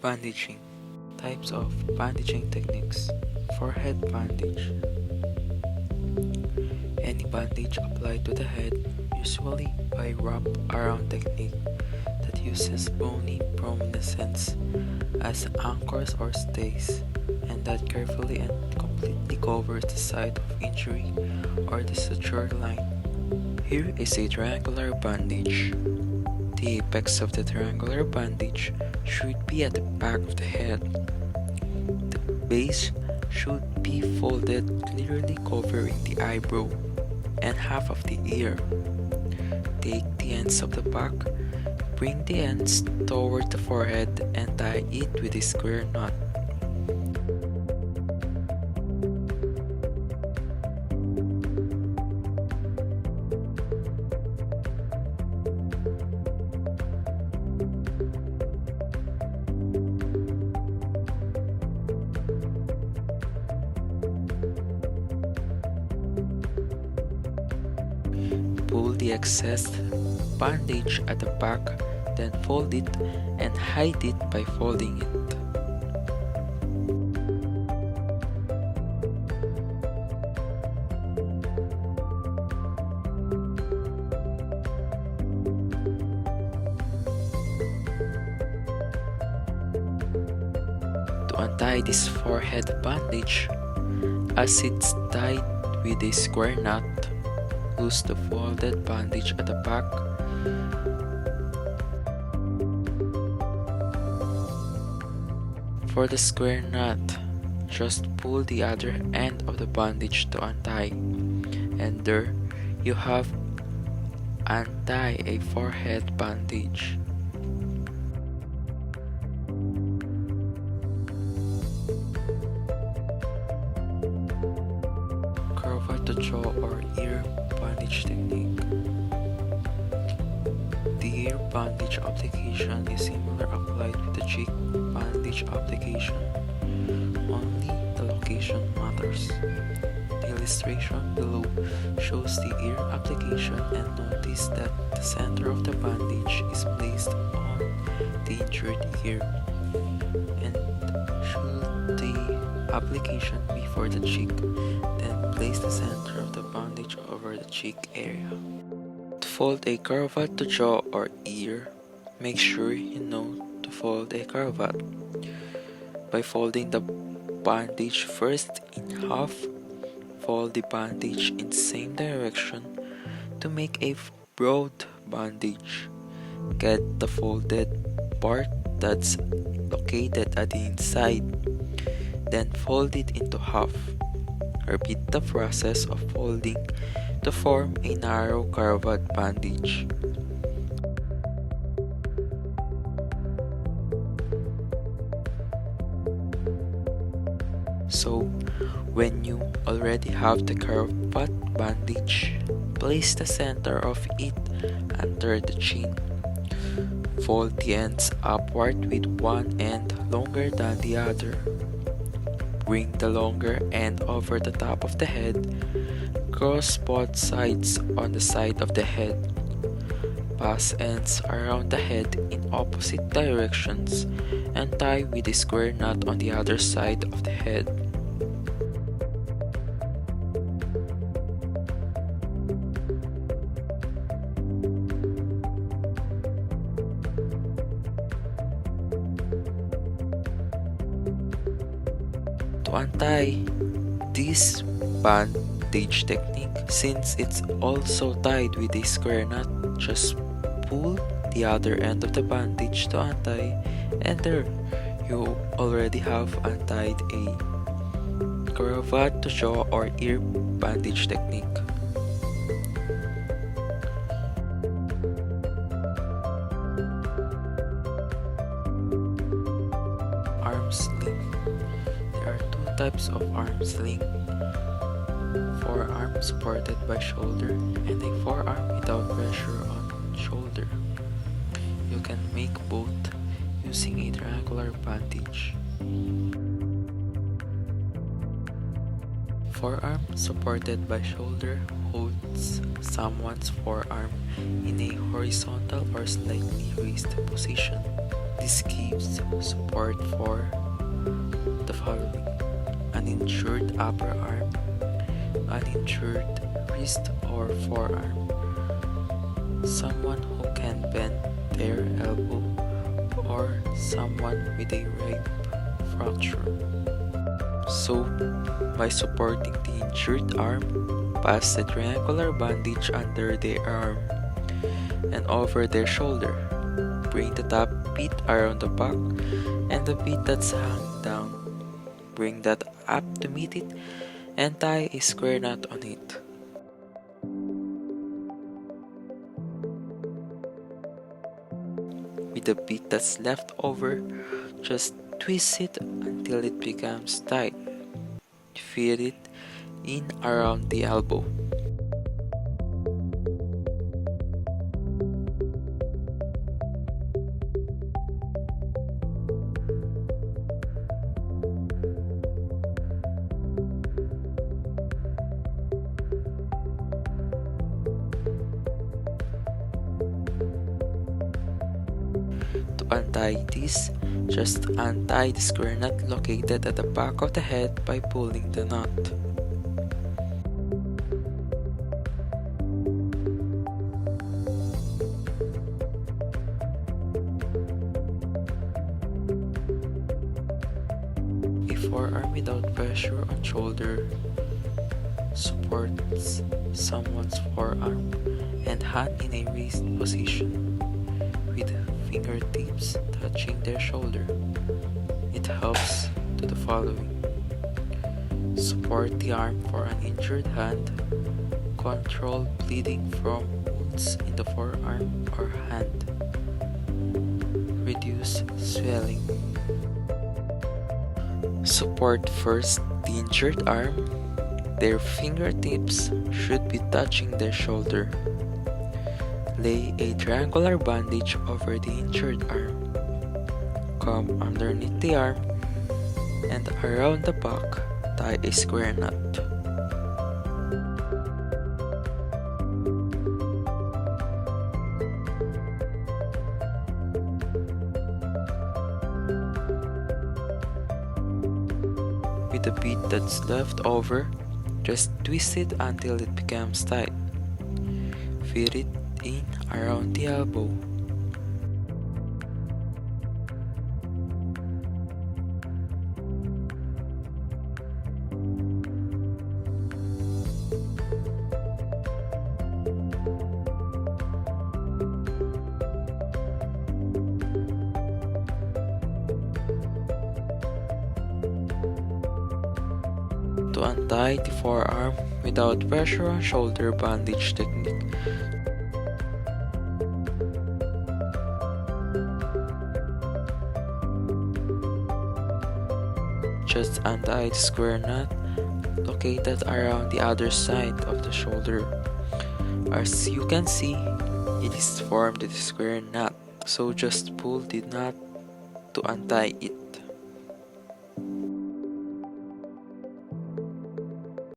Bandaging. Types of bandaging techniques. Forehead bandage. Any bandage applied to the head, usually by wrap around technique that uses bony prominences as anchors or stays, and that carefully and completely covers the site of injury or the suture line. Here is a triangular bandage. The apex of the triangular bandage should be at the back of the head. The base should be folded, clearly covering the eyebrow and half of the ear. Take the ends of the back, bring the ends toward the forehead and tie it with a square knot. Pull the excess bandage at the back, then fold it and hide it by folding it. To untie this forehead bandage, as it's tied with a square knot, loose the folded bandage at the back. For the square knot, just pull the other end of the bandage to untie, and there you have untie a forehead bandage. Curve the jaw or ear bandage technique. The ear bandage application is similar applied with the cheek bandage application. Only the location matters. The illustration below shows the ear application, and notice that the center of the bandage is placed on the injured ear. And should the application be for the cheek, then place the center of the bandage over the cheek area. To fold a cravat to jaw or ear, make sure you know to fold a cravat. By folding the bandage first in half, fold the bandage in same direction to make a broad bandage. Get the folded part that's located at the inside, then fold it into half. Repeat the process of folding to form a narrow cravat bandage. So, when you already have the cravat bandage, place the center of it under the chin. Fold the ends upward with one end longer than the other. Bring the longer end over the top of the head. Cross both sides on the side of the head. Pass ends around the head in opposite directions and tie with a square knot on the other side of the head. To untie this bandage technique, since it's also tied with a square knot, just pull the other end of the bandage to untie, and there you already have untied a cravat to jaw or ear bandage technique. Arm sling. There are two types of arm sling: forearm supported by shoulder and a forearm without pressure on shoulder. You can make both using a triangular bandage. Forearm supported by shoulder holds someone's forearm in a horizontal or slightly raised position. This gives support for the following: uninjured upper arm, uninjured wrist or forearm, someone who can bend their elbow, or someone with a rib fracture. So, by supporting the injured arm, pass the triangular bandage under their arm and over their shoulder. Bring the top bit around the back and the bit that's hung down. Bring that up to meet it and tie a square knot on it. With the bit that's left over, just twist it until it becomes tight. Fit it in around the elbow. To untie this, just untie the square knot located at the back of the head by pulling the knot. A forearm without pressure on shoulder supports someone's forearm and hand in a raised position, with fingertips touching their shoulder. It helps to the following: support the arm for an injured hand, control bleeding from wounds in the forearm or hand, reduce swelling. Support first the injured arm. Their fingertips should be touching their shoulder. Lay a triangular bandage over the injured arm. Come underneath the arm and around the back, tie a square knot. With the bit that's left over, just twist it until it becomes tight. Fit it in around the elbow. To untie the forearm without pressure on shoulder bandage technique, just untie the square knot located around the other side of the shoulder. As you can see, it is formed with a square knot, so just pull the knot to untie it.